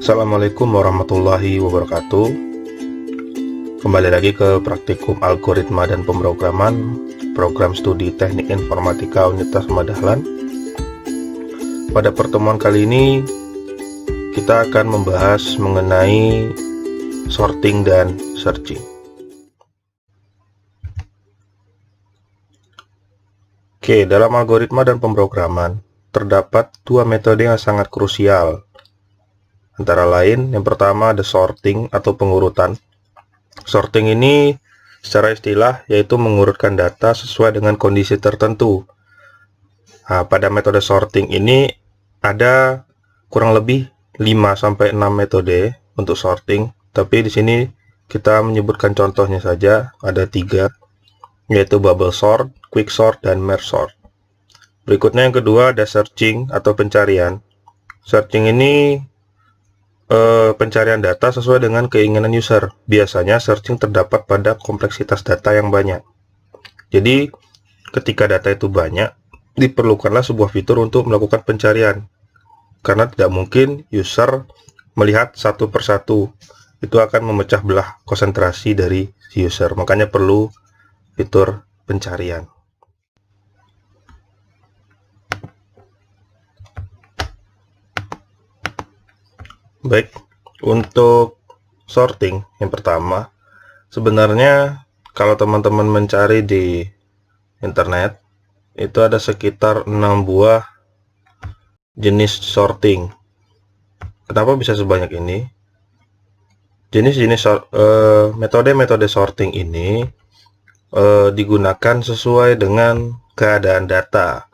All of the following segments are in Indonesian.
Assalamualaikum warahmatullahi wabarakatuh. Kembali lagi ke praktikum algoritma dan pemrograman program studi teknik informatika Universitas Ahmad Dahlan. Pada pertemuan kali ini kita akan membahas mengenai sorting dan searching. Oke, dalam algoritma dan pemrograman terdapat dua metode yang sangat krusial. Antara lain, yang pertama ada sorting atau pengurutan. Sorting ini secara istilah yaitu mengurutkan data sesuai dengan kondisi tertentu. Nah, pada metode sorting ini ada kurang lebih 5-6 metode untuk sorting, tapi di sini kita menyebutkan contohnya saja, ada 3, yaitu bubble sort, quick sort, dan merge sort. Berikutnya yang kedua ada searching atau pencarian. Searching ini pencarian data sesuai dengan keinginan user. Biasanya searching terdapat pada kompleksitas data yang banyak. Jadi, ketika data itu banyak, diperlukanlah sebuah fitur untuk melakukan pencarian. Karena tidak mungkin user melihat satu persatu. Itu akan memecah belah konsentrasi dari user. Makanya perlu fitur pencarian. Baik, untuk sorting yang pertama, sebenarnya kalau teman-teman mencari di internet, itu ada sekitar 6 buah jenis sorting. Kenapa bisa sebanyak ini? Metode-metode sorting ini digunakan sesuai dengan keadaan data.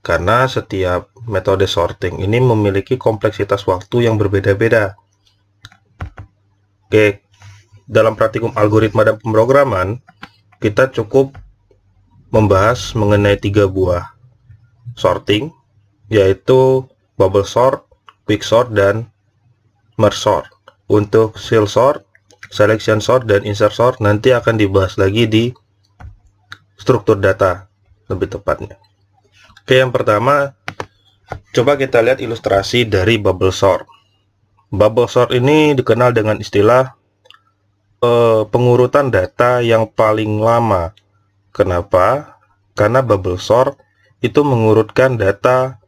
Karena setiap metode sorting ini memiliki kompleksitas waktu yang berbeda-beda. Oke, dalam praktikum algoritma dan pemrograman, kita cukup membahas mengenai 3 buah sorting, yaitu bubble sort, quick sort, dan merge sort. Untuk seal sort, selection sort, dan insert sort nanti akan dibahas lagi di struktur data lebih tepatnya. Oke, yang pertama, coba kita lihat ilustrasi dari bubble sort. Bubble sort ini dikenal dengan istilah pengurutan data yang paling lama. Kenapa? Karena bubble sort itu mengurutkan data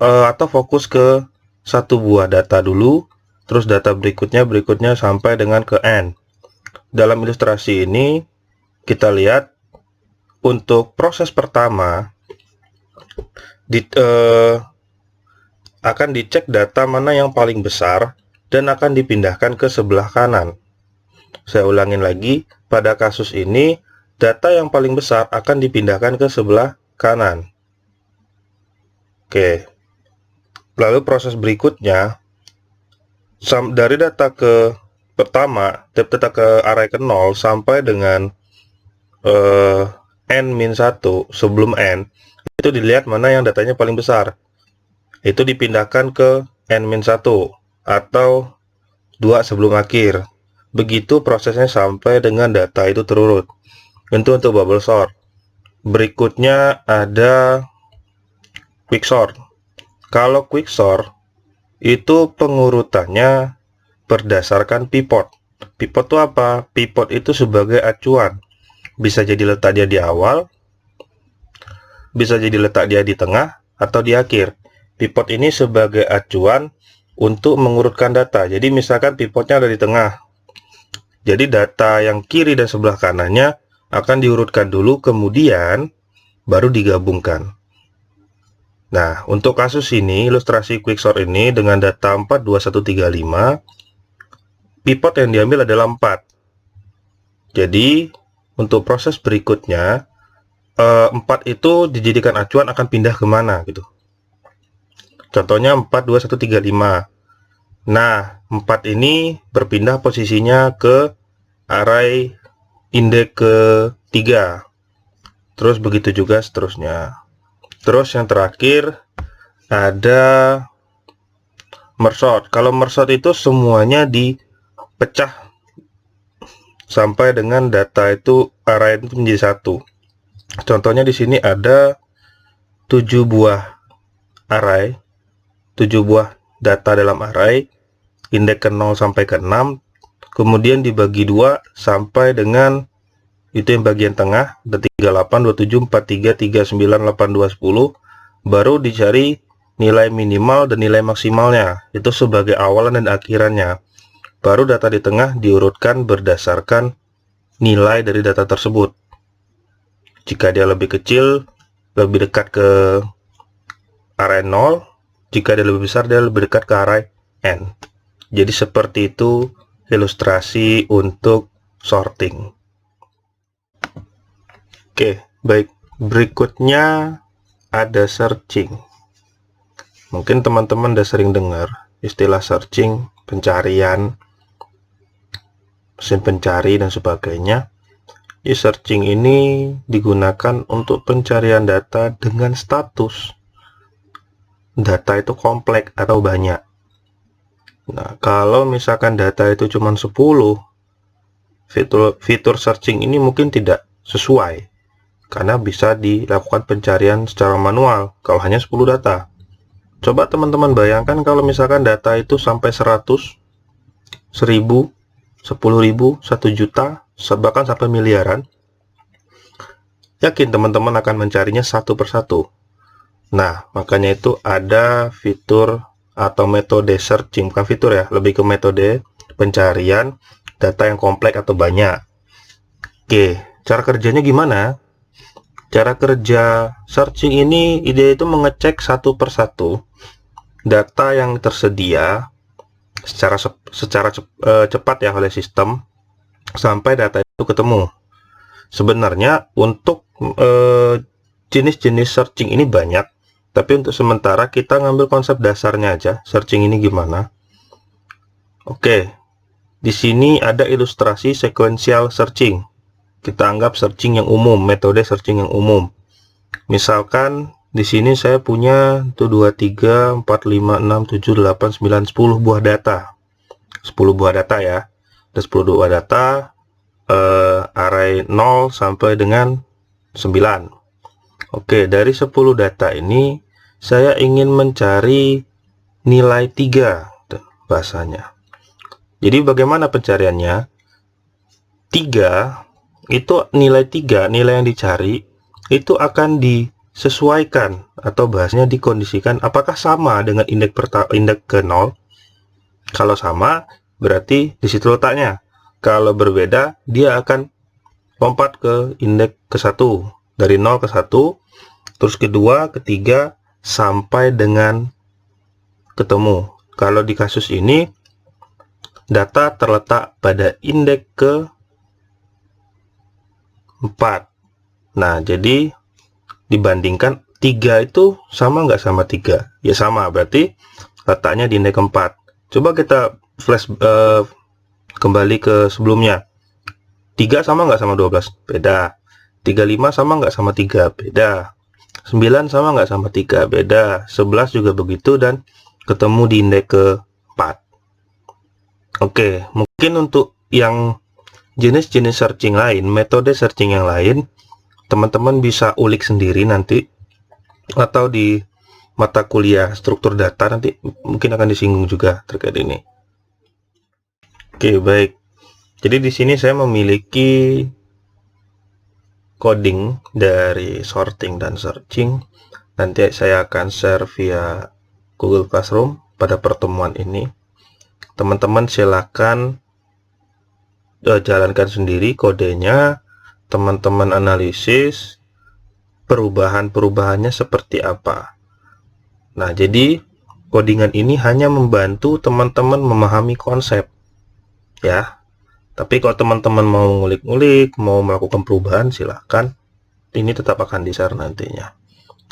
atau fokus ke satu buah data dulu, terus data berikutnya sampai dengan ke n. Dalam ilustrasi ini, kita lihat untuk proses pertama, akan dicek data mana yang paling besar dan akan dipindahkan ke sebelah kanan. Saya ulangin lagi, pada kasus ini data yang paling besar akan dipindahkan ke sebelah kanan. Oke, lalu proses berikutnya, dari data ke pertama, data ke array ke 0 sampai dengan n-1 sebelum n, itu dilihat mana yang datanya paling besar. Itu dipindahkan ke n-1 atau 2 sebelum akhir. Begitu prosesnya sampai dengan data itu terurut. Itu untuk bubble sort. Berikutnya ada quick sort. Kalau quick sort itu pengurutannya berdasarkan pivot. Pivot itu apa? Pivot itu sebagai acuan. Bisa jadi letak dia di awal, bisa jadi letak dia di tengah atau di akhir. Pivot ini sebagai acuan untuk mengurutkan data. Jadi misalkan pivotnya ada di tengah. Jadi data yang kiri dan sebelah kanannya akan diurutkan dulu, kemudian baru digabungkan. Nah, untuk kasus ini, ilustrasi quicksort ini dengan data 42135, pivot yang diambil adalah 4. Jadi, untuk proses berikutnya, 4 itu dijadikan acuan akan pindah kemana gitu. Contohnya 42135. Nah, 4 ini berpindah posisinya ke array indeks ke-3. Terus begitu juga seterusnya. Terus yang terakhir ada merge sort. Kalau merge sort itu semuanya dipecah sampai dengan data itu array itu menjadi satu. Contohnya di sini ada 7 buah array, 7 buah data dalam array, indeks ke 0 sampai ke 6, kemudian dibagi 2 sampai dengan itu yang bagian tengah, ada 38, 27, 43, 39, 82, 10, baru dicari nilai minimal dan nilai maksimalnya, itu sebagai awalan dan akhirannya. Baru data di tengah diurutkan berdasarkan nilai dari data tersebut. Jika dia lebih kecil, lebih dekat ke array 0, jika dia lebih besar, dia lebih dekat ke array n. Jadi seperti itu ilustrasi untuk sorting. Oke, baik. Berikutnya ada searching. Mungkin teman-teman udah sering dengar istilah searching, pencarian, mesin pencari, dan sebagainya. Di searching ini digunakan untuk pencarian data dengan status. Data itu kompleks atau banyak. Nah, kalau misalkan data itu cuma 10, fitur searching ini mungkin tidak sesuai, karena bisa dilakukan pencarian secara manual kalau hanya 10 data. Coba teman-teman bayangkan kalau misalkan data itu sampai 100, 1000, 10.000, 1 juta, bahkan sampai miliaran. Yakin teman-teman akan mencarinya satu persatu. Nah, makanya itu ada fitur atau metode searching, bukan fitur ya, lebih ke metode pencarian data yang kompleks atau banyak. Oke, cara kerjanya gimana? Cara kerja searching ini, ide itu mengecek satu persatu data yang tersedia secara cepat ya oleh sistem sampai data itu ketemu. Sebenarnya untuk jenis-jenis searching ini banyak, tapi untuk sementara kita ngambil konsep dasarnya aja, searching ini gimana. Oke, di sini ada ilustrasi sequential searching. Kita anggap searching yang umum, metode searching yang umum. Misalkan di sini saya punya 2, 3, 4, 5, 6, 7, 8, 9, 10 buah data. 10 buah data ya. Ada 10 buah data, array 0 sampai dengan 9. Oke, dari 10 data ini saya ingin mencari nilai 3 bahasanya. Jadi bagaimana pencariannya? 3 itu nilai yang dicari itu akan disesuaikan atau bahasanya dikondisikan apakah sama dengan indeks ke 0. Kalau sama, berarti di situ letaknya. Kalau berbeda, dia akan lompat ke indeks ke 1, dari 0 ke 1, terus kedua, ketiga, sampai dengan ketemu. Kalau di kasus ini, data terletak pada indeks ke 4. Nah, jadi dibandingkan 3 itu sama nggak sama 3? Ya sama, berarti letaknya di indeks ke 4. Coba kita flash kembali ke sebelumnya. 3 sama nggak sama 12? Beda. 35 sama nggak sama 3? Beda. 9 sama nggak sama 3? Beda. 11 juga begitu, dan ketemu di indeks ke 4. Oke, mungkin untuk yang jenis-jenis searching lain, metode searching yang lain, teman-teman bisa ulik sendiri nanti, atau di mata kuliah struktur data nanti mungkin akan disinggung juga terkait ini. Oke, baik. Jadi di sini saya memiliki coding dari sorting dan searching. Nanti saya akan share via Google Classroom pada pertemuan ini. Teman-teman silakan jalankan sendiri kodenya, teman-teman analisis perubahan-perubahannya seperti apa. Nah, jadi codingan ini hanya membantu teman-teman memahami konsep ya. Tapi kalau teman-teman mau ngulik-ngulik, mau melakukan perubahan, silahkan. Ini tetap akan di-share nantinya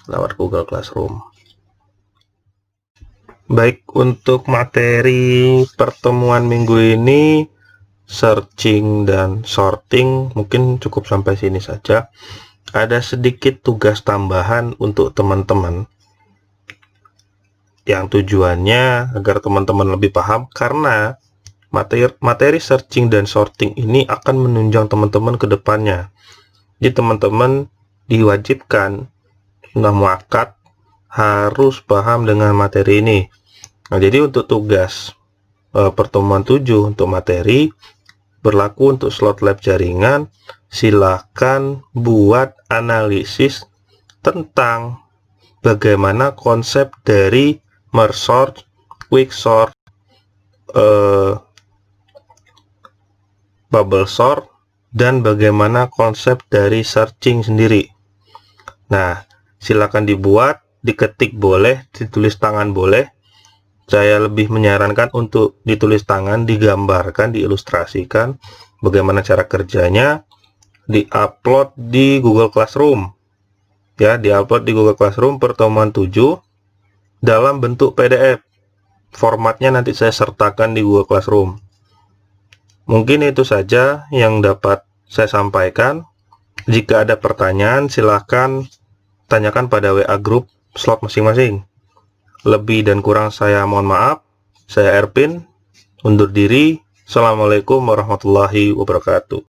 lewat Google Classroom. Baik, untuk materi pertemuan minggu ini, searching dan sorting mungkin cukup sampai sini saja. Ada sedikit tugas tambahan untuk teman-teman yang tujuannya agar teman-teman lebih paham, karena materi searching dan sorting ini akan menunjang teman-teman ke depannya. Jadi teman-teman diwajibkan, sudah muakkad, harus paham dengan materi ini. Nah, jadi untuk tugas pertemuan 7 untuk materi, berlaku untuk slot lab jaringan. Silakan buat analisis tentang bagaimana konsep dari merge sort, quick sort, bubble sort, dan bagaimana konsep dari searching sendiri. Nah, silakan dibuat, diketik boleh, ditulis tangan boleh. Saya lebih menyarankan untuk ditulis tangan, digambarkan, diilustrasikan bagaimana cara kerjanya, diupload di Google Classroom. Ya, diupload di Google Classroom pertemuan 7 dalam bentuk PDF. Formatnya nanti saya sertakan di Google Classroom. Mungkin itu saja yang dapat saya sampaikan. Jika ada pertanyaan, silahkan tanyakan pada WA grup slot masing-masing. Lebih dan kurang saya mohon maaf. Saya Erpin, undur diri. Assalamualaikum warahmatullahi wabarakatuh.